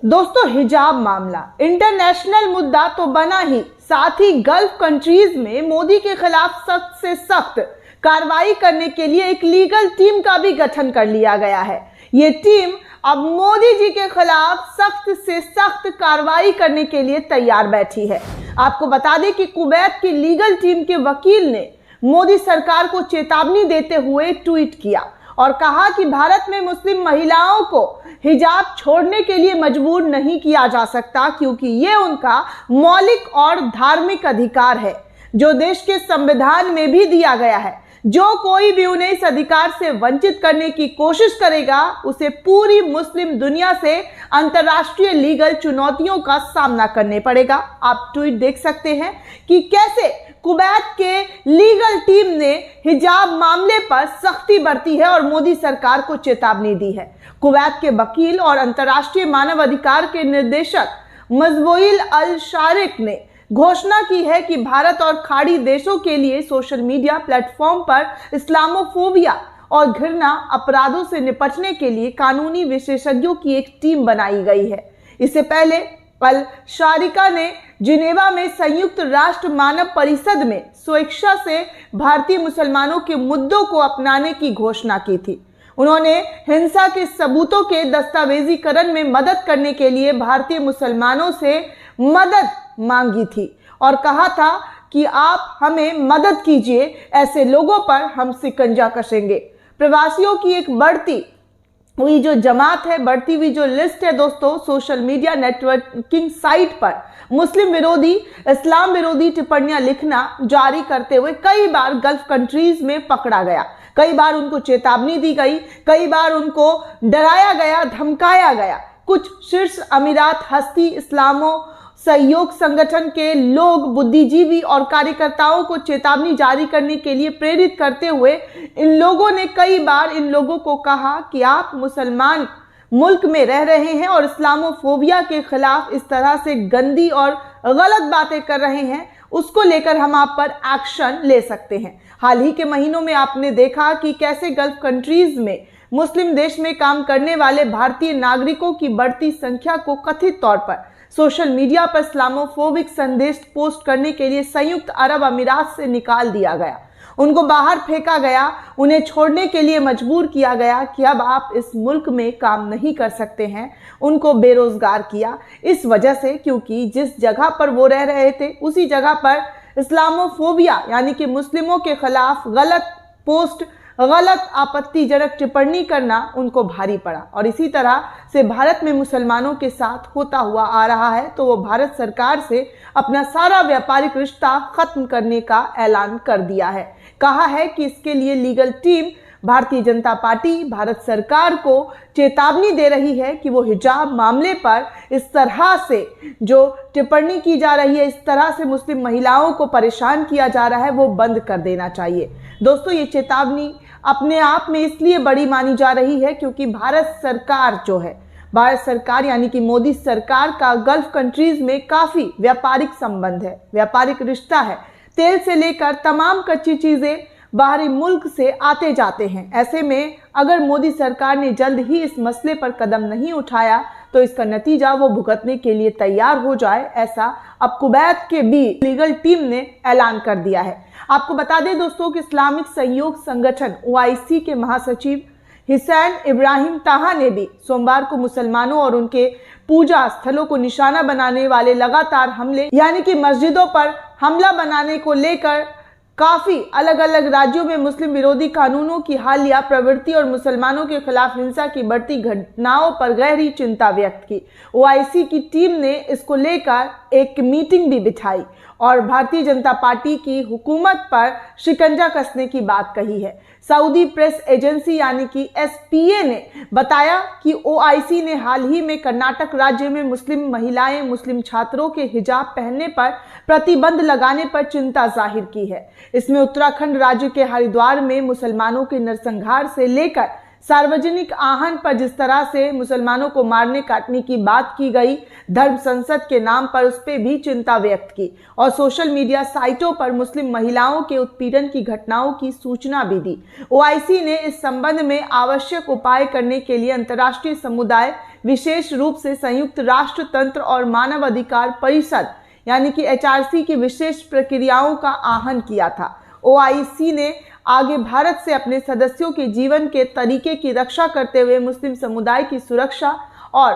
दोस्तों, हिजाब मामला इंटरनेशनल मुद्दा तो बना ही, साथ ही गल्फ कंट्रीज में मोदी के खिलाफ सख्त से सख्त कार्रवाई करने के लिए एक लीगल टीम का भी गठन कर लिया गया है। ये टीम अब मोदी जी के खिलाफ सख्त से सख्त कार्रवाई करने के लिए तैयार बैठी है। आपको बता दें कि कुवैत की लीगल टीम के वकील ने मोदी सरकार को चेतावनी देते हुए ट्वीट किया और कहा कि भारत में मुस्लिम महिलाओं को हिजाब छोड़ने के लिए मजबूर नहीं किया जा सकता, क्योंकि ये उनका मौलिक और धार्मिक अधिकार है जो देश के संविधान में भी दिया गया है। जो कोई भी उन्हें इस अधिकार से वंचित करने की कोशिश करेगा, उसे पूरी मुस्लिम दुनिया से अंतर्राष्ट्रीय लीगल चुनौतियों का सामना करने पड़ेगा। आप ट्वीट देख सकते हैं कि कैसे कुवैत के लीगल टीम ने हिजाब मामले पर सख्ती बरती है और मोदी सरकार को चेतावनी दी है। कुवैत के वकील और अंतर्राष्ट्रीय मानव अधिकार के निर्देशक मजबूइल अल शारिक ने घोषणा की है कि भारत और खाड़ी देशों के लिए सोशल मीडिया प्लेटफॉर्म पर इस्लामोफोबिया और घृणा अपराधों से निपटने के लिए कानूनी विशेषज्ञों की एक टीम बनाई गई है। इससे पहले अल शारिका ने जिनेवा में संयुक्त राष्ट्र मानव परिषद में स्वेच्छा से भारतीय मुसलमानों के मुद्दों को अपनाने की घोषणा की थी। उन्होंने हिंसा के सबूतों के दस्तावेजीकरण में मदद करने के लिए भारतीय मुसलमानों से मदद मांगी थी और कहा था कि आप हमें मदद कीजिए, ऐसे लोगों पर हम शिकंजा कसेंगे। प्रवासियों की एक बढ़ती हुई जो जमात है, बढ़ती हुई जो लिस्ट है दोस्तों, सोशल मीडिया नेटवर्किंग साइट पर मुस्लिम विरोधी, इस्लाम विरोधी टिप्पणियां लिखना जारी करते हुए कई बार गल्फ कंट्रीज में पकड़ा गया। कई बार उनको चेतावनी दी गई, कई बार उनको डराया गया, धमकाया गया। कुछ शीर्ष अमीरात हस्ती इस्लामो सहयोग संगठन के लोग, बुद्धिजीवी और कार्यकर्ताओं को चेतावनी जारी करने के लिए प्रेरित करते हुए इन लोगों ने कई बार इन लोगों को कहा कि आप मुसलमान मुल्क में रह रहे हैं और इस्लामोफोबिया के खिलाफ इस तरह से गंदी और गलत बातें कर रहे हैं, उसको लेकर हम आप पर एक्शन ले सकते हैं। हाल ही के महीनों में आपने देखा कि कैसे गल्फ कंट्रीज में मुस्लिम देश में काम करने वाले भारतीय नागरिकों की बढ़ती संख्या को कथित तौर पर सोशल मीडिया पर इस्लामोफोबिक संदेश पोस्ट करने के लिए संयुक्त अरब अमीरात से निकाल दिया गया। उनको बाहर फेंका गया, उन्हें छोड़ने के लिए मजबूर किया गया कि अब आप इस मुल्क में काम नहीं कर सकते हैं। उनको बेरोजगार किया इस वजह से क्योंकि जिस जगह पर वो रह रहे थे उसी जगह पर इस्लामोफोबिया यानी कि मुस्लिमों के खिलाफ गलत पोस्ट, गलत आपत्तिजनक टिप्पणी करना उनको भारी पड़ा और इसी तरह से भारत में मुसलमानों के साथ होता हुआ आ रहा है। तो वो भारत सरकार से अपना सारा व्यापारिक रिश्ता खत्म करने का ऐलान कर दिया है। कहा है कि इसके लिए legal team Bharatiya Janata party Bharat सरकार को चेतावनी दे रही है कि वो हिजाब मामले पर इस तरह से जो टिप्पणी की जा रही है, इस तरह से मुस्लिम महिलाओं को परेशान किया जा रहा है, वो बंद कर देना चाहिए। दोस्तों, ये चेतावनी अपने आप में इसलिए बड़ी मानी जा रही है क्योंकि भारत सरकार जो है, भारत सरकार यानी कि मोदी सरकार का गल्फ कंट्रीज में काफी व्यापारिक संबंध है, व्यापारिक रिश्ता है। तेल से लेकर तमाम कच्ची चीजें बाहरी मुल्क से आते जाते हैं। ऐसे में अगर मोदी सरकार ने जल्द ही इस मसले पर कदम नहीं उठाया तो इसका नतीजा वो भुगतने के लिए तैयार हो जाए, ऐसा अब कुवैत के भी लीगल टीम ने ऐलान कर दिया है। आपको बता दें दोस्तों कि इस्लामिक सहयोग संगठन OIC के महासचिव हिसैन इब्राहिम ताहा ने भी सोमवार को मुसलमानों और उनके पूजा स्थलों को निशाना बनाने वाले लगातार हमले यानी कि मस्जिदों पर हमला बनाने को लेकर काफी अलग अलग राज्यों में मुस्लिम विरोधी कानूनों की हालिया प्रवृत्ति और मुसलमानों के खिलाफ हिंसा की बढ़ती घटनाओं पर गहरी चिंता व्यक्त की। OIC की टीम ने इसको लेकर एक मीटिंग भी बिठाई और भारतीय जनता पार्टी की हुकूमत पर शिकंजा कसने की बात कही है। सऊदी प्रेस एजेंसी यानी कि SPA ने बताया कि OIC ने हाल ही में कर्नाटक राज्य में मुस्लिम महिलाएं, मुस्लिम छात्रों के हिजाब पहनने पर प्रतिबंध लगाने पर चिंता जाहिर की है। इसमें उत्तराखंड राज्य के हरिद्वार में मुसलमानों के नरसंहार से लेकर सार्वजनिक आहन पर जिस तरह से मुसलमानों को मारने काटने की बात की गई, धर्म संसद के नाम पर उस पर भी चिंता व्यक्त की और सोशल मीडिया साइटों पर मुस्लिम महिलाओं के उत्पीड़न की घटनाओं की सूचना भी दी। OIC ने इस संबंध में आवश्यक उपाय करने के लिए अंतर्राष्ट्रीय समुदाय विशेष रूप से संयुक्त राष्ट्र तंत्र और मानव अधिकार परिषद यानी कि HRC की विशेष प्रक्रियाओं का आहवान किया था। OIC ने आगे भारत से अपने सदस्यों के जीवन के तरीके की रक्षा करते हुए मुस्लिम समुदाय की सुरक्षा और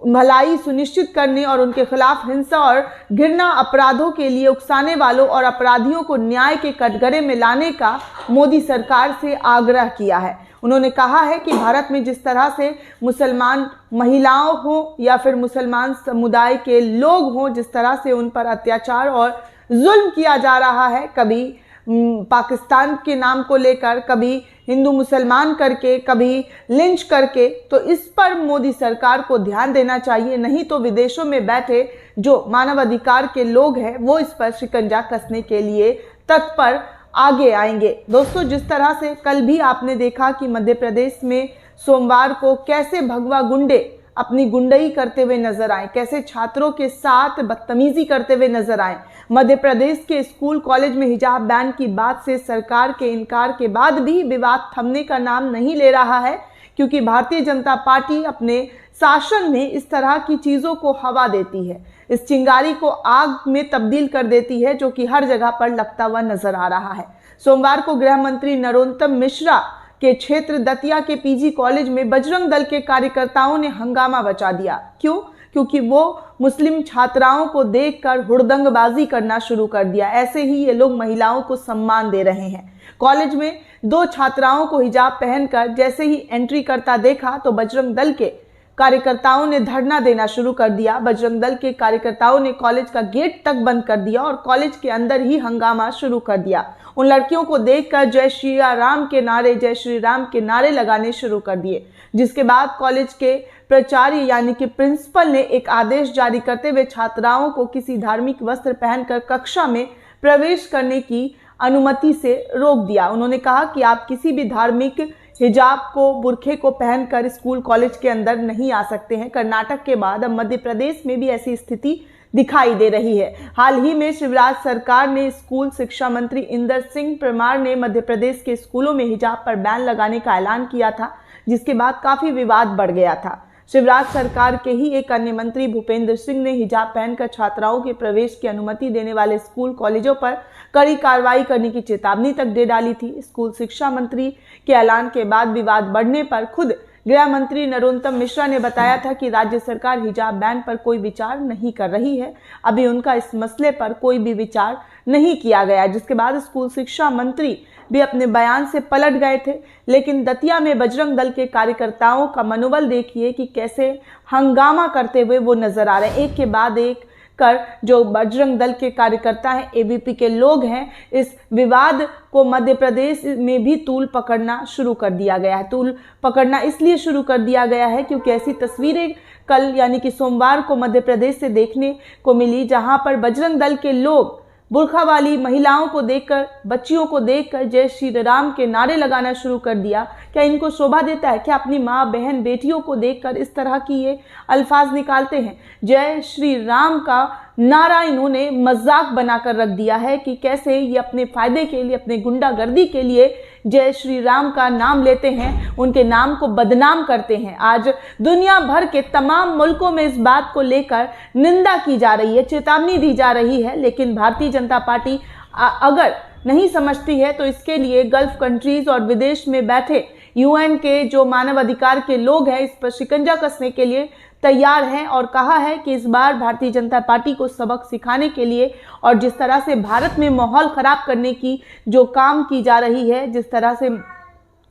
भलाई सुनिश्चित करने और उनके खिलाफ हिंसा और घृणा अपराधों के लिए उकसाने वालों और अपराधियों को न्याय के कटघरे में लाने का मोदी सरकार से आग्रह किया है। उन्होंने कहा है कि भारत में जिस तरह से मुसलमान महिलाओं हो या फिर मुसलमान समुदाय के लोग हों, जिस तरह से उन पर अत्याचार और जुल्म किया जा रहा है, कभी पाकिस्तान के नाम को लेकर, कभी हिंदू मुसलमान करके, कभी लिंच करके, तो इस पर मोदी सरकार को ध्यान देना चाहिए। नहीं तो विदेशों में बैठे जो मानवाधिकार के लोग हैं वो इस पर शिकंजा कसने के लिए तत्पर आगे आएंगे। दोस्तों, जिस तरह से कल भी आपने देखा कि मध्य प्रदेश में सोमवार को कैसे भगवा गुंडे अपनी गुंडई करते हुए नजर आए, कैसे छात्रों के साथ बदतमीजी करते हुए नजर आए। मध्य प्रदेश के स्कूल कॉलेज में हिजाब बैन की बात से सरकार के इनकार के बाद भी विवाद थमने का नाम नहीं ले रहा है, क्योंकि भारतीय जनता पार्टी अपने शासन में इस तरह की चीजों को हवा देती है, इस चिंगारी को आग में तब्दील कर देती है, जो कि हर जगह पर लगता हुआ नजर आ रहा है। सोमवार को गृह मंत्री नरोत्तम मिश्रा के क्षेत्र दतिया के PG कॉलेज में बजरंग दल के कार्यकर्ताओं ने हंगामा मचा दिया। क्यों? क्योंकि वो मुस्लिम छात्राओं को देखकर हुड़दंगबाजी करना शुरू कर दिया। ऐसे ही ये लोग महिलाओं को सम्मान दे रहे हैं। कॉलेज में 2 छात्राओं को हिजाब पहनकर जैसे ही एंट्री करता देखा तो बजरंग दल के कार्यकर्ताओं ने धरना देना शुरू कर दिया। बजरंग दल के कार्यकर्ताओं ने कॉलेज का गेट तक बंद कर दिया और कॉलेज के अंदर ही हंगामा शुरू कर दिया। उन लड़कियों को देखकर जय श्री राम के नारे, जय श्री राम के नारे लगाने शुरू कर दिए, जिसके बाद कॉलेज के प्राचार्य यानी कि प्रिंसिपल ने एक आदेश जारी करते हुए छात्राओं को किसी धार्मिक वस्त्र पहनकर कक्षा में प्रवेश करने की अनुमति से रोक दिया। उन्होंने कहा कि आप किसी भी धार्मिक हिजाब को, बुरखे को पहनकर स्कूल कॉलेज के अंदर नहीं आ सकते हैं। कर्नाटक के बाद अब मध्य प्रदेश में भी ऐसी स्थिति दिखाई दे रही है। हाल ही में शिवराज सरकार ने स्कूल शिक्षा मंत्री इंदर सिंह परमार ने मध्य प्रदेश के स्कूलों में हिजाब पर बैन लगाने का ऐलान किया था, जिसके बाद काफी विवाद बढ़ गया था। शिवराज सरकार के ही एक अन्य मंत्री भूपेंद्र सिंह ने हिजाब पहनकर छात्राओं के प्रवेश की अनुमति देने वाले स्कूल कॉलेजों पर कड़ी कार्रवाई करने की चेतावनी तक दे डाली थी। स्कूल शिक्षा मंत्री के ऐलान के बाद विवाद बढ़ने पर खुद गृह मंत्री नरोत्तम मिश्रा ने बताया था कि राज्य सरकार हिजाब बैन पर कोई विचार नहीं कर रही है। अभी उनका इस मसले पर कोई भी विचार नहीं किया गया, जिसके बाद स्कूल शिक्षा मंत्री भी अपने बयान से पलट गए थे। लेकिन दतिया में बजरंग दल के कार्यकर्ताओं का मनोबल देखिए कि कैसे हंगामा करते हुए वो नजर आ रहे हैं। एक के बाद एक कर जो बजरंग दल के कार्यकर्ता हैं, ABP के लोग हैं, इस विवाद को मध्य प्रदेश में भी तूल पकड़ना शुरू कर दिया गया है। तूल पकड़ना इसलिए शुरू कर दिया गया है क्योंकि ऐसी तस्वीरें कल यानी कि सोमवार को मध्य प्रदेश से देखने को मिली, जहां पर बजरंग दल के लोग बुर्खा वाली महिलाओं को देखकर, बच्चियों को देखकर जय श्री राम के नारे लगाना शुरू कर दिया। क्या इनको शोभा देता है? क्या अपनी माँ, बहन, बेटियों को देखकर इस तरह की ये अल्फाज निकालते हैं? जय श्री राम का नारा इन्होंने मजाक बनाकर रख दिया है कि कैसे ये अपने फायदे के लिए, अपने गुंडागर्दी के लिए जय श्री राम का नाम लेते हैं, उनके नाम को बदनाम करते हैं। आज दुनिया भर के तमाम मुल्कों में इस बात को लेकर निंदा की जा रही है, चेतावनी दी जा रही है, लेकिन भारतीय जनता पार्टी अगर नहीं समझती है तो इसके लिए गल्फ कंट्रीज और विदेश में बैठे UN के जो मानव अधिकार के लोग हैं इस पर शिकंजा कसने के लिए तैयार हैं और कहा है कि इस बार भारतीय जनता पार्टी को सबक सिखाने के लिए और जिस तरह से भारत में माहौल खराब करने की जो काम की जा रही है, जिस तरह से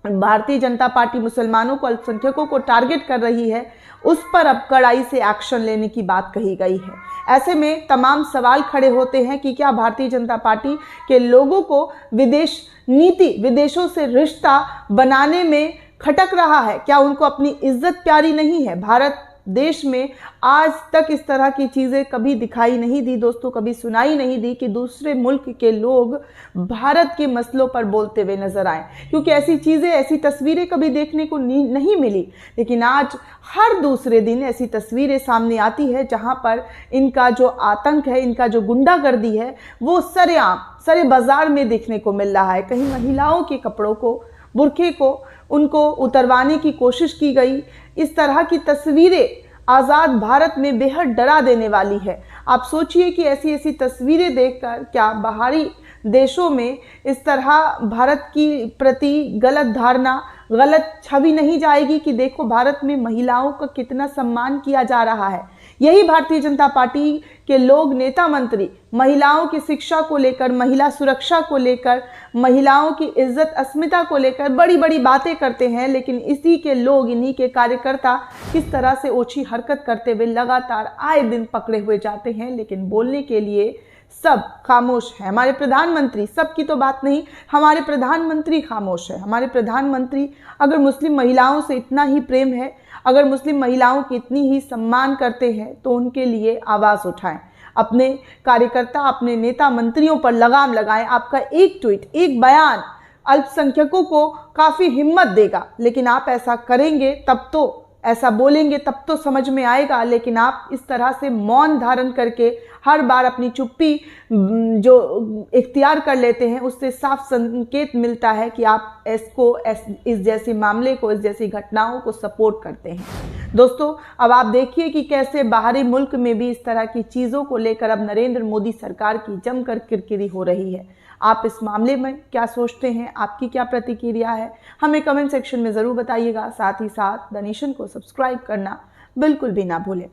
भारतीय जनता पार्टी मुसलमानों को, अल्पसंख्यकों को टारगेट कर रही है, उस पर अब कड़ाई से एक्शन लेने की बात कही गई है। ऐसे में तमाम सवाल खड़े होते हैं कि क्या भारतीय जनता पार्टी के लोगों को विदेश नीति, विदेशों से रिश्ता बनाने में खटक रहा है? क्या उनको अपनी इज्जत प्यारी नहीं है? भारत देश में आज तक इस तरह की चीज़ें कभी दिखाई नहीं दी दोस्तों, कभी सुनाई नहीं दी कि दूसरे मुल्क के लोग भारत के मसलों पर बोलते हुए नजर आए, क्योंकि ऐसी चीज़ें, ऐसी तस्वीरें कभी देखने को नहीं मिली। लेकिन आज हर दूसरे दिन ऐसी तस्वीरें सामने आती है जहां पर इनका जो आतंक है, इनका जो गुंडागर्दी है, वो सरेआम, सरे बाजार में देखने को मिल रहा है। कहीं महिलाओं के कपड़ों को, बुरखे को, उनको उतरवाने की कोशिश की गई। इस तरह की तस्वीरें आज़ाद भारत में बेहद डरा देने वाली है। आप सोचिए कि ऐसी ऐसी तस्वीरें देखकर क्या बाहरी देशों में इस तरह भारत की प्रति गलत धारणा, गलत छवि नहीं जाएगी कि देखो भारत में महिलाओं का कितना सम्मान किया जा रहा है। यही भारतीय जनता पार्टी के लोग, नेता मंत्री महिलाओं की शिक्षा को लेकर, महिला सुरक्षा को लेकर, महिलाओं की इज्जत अस्मिता को लेकर बड़ी बड़ी बातें करते हैं, लेकिन इसी के लोग, इन्हीं के कार्यकर्ता किस तरह से ओछी हरकत करते हुए लगातार आए दिन पकड़े हुए जाते हैं, लेकिन बोलने के लिए सब खामोश है। हमारे प्रधानमंत्री, सबकी तो बात नहीं, हमारे प्रधानमंत्री खामोश है। हमारे प्रधानमंत्री अगर मुस्लिम महिलाओं से इतना ही प्रेम है, अगर मुस्लिम महिलाओं की इतनी ही सम्मान करते हैं, तो उनके लिए आवाज़ उठाएं। अपने कार्यकर्ता, अपने नेता मंत्रियों पर लगाम लगाएं। आपका एक ट्वीट, एक बयान अल्पसंख्यकों को काफ़ी हिम्मत देगा, लेकिन आप ऐसा करेंगे तब तो, ऐसा बोलेंगे तब तो समझ में आएगा। लेकिन आप इस तरह से मौन धारण करके हर बार अपनी चुप्पी जो इख्तियार कर लेते हैं, उससे साफ संकेत मिलता है कि आप इस जैसे मामले को, इस जैसी घटनाओं को सपोर्ट करते हैं। दोस्तों, अब आप देखिए कि कैसे बाहरी मुल्क में भी इस तरह की चीज़ों को लेकर अब नरेंद्र मोदी सरकार की जमकर किरकिरी हो रही है। आप इस मामले में क्या सोचते हैं? आपकी क्या प्रतिक्रिया है? हमें कमेंट सेक्शन में ज़रूर बताइएगा। साथ ही साथ द नेशन को सब्सक्राइब करना बिल्कुल भी ना भूलें।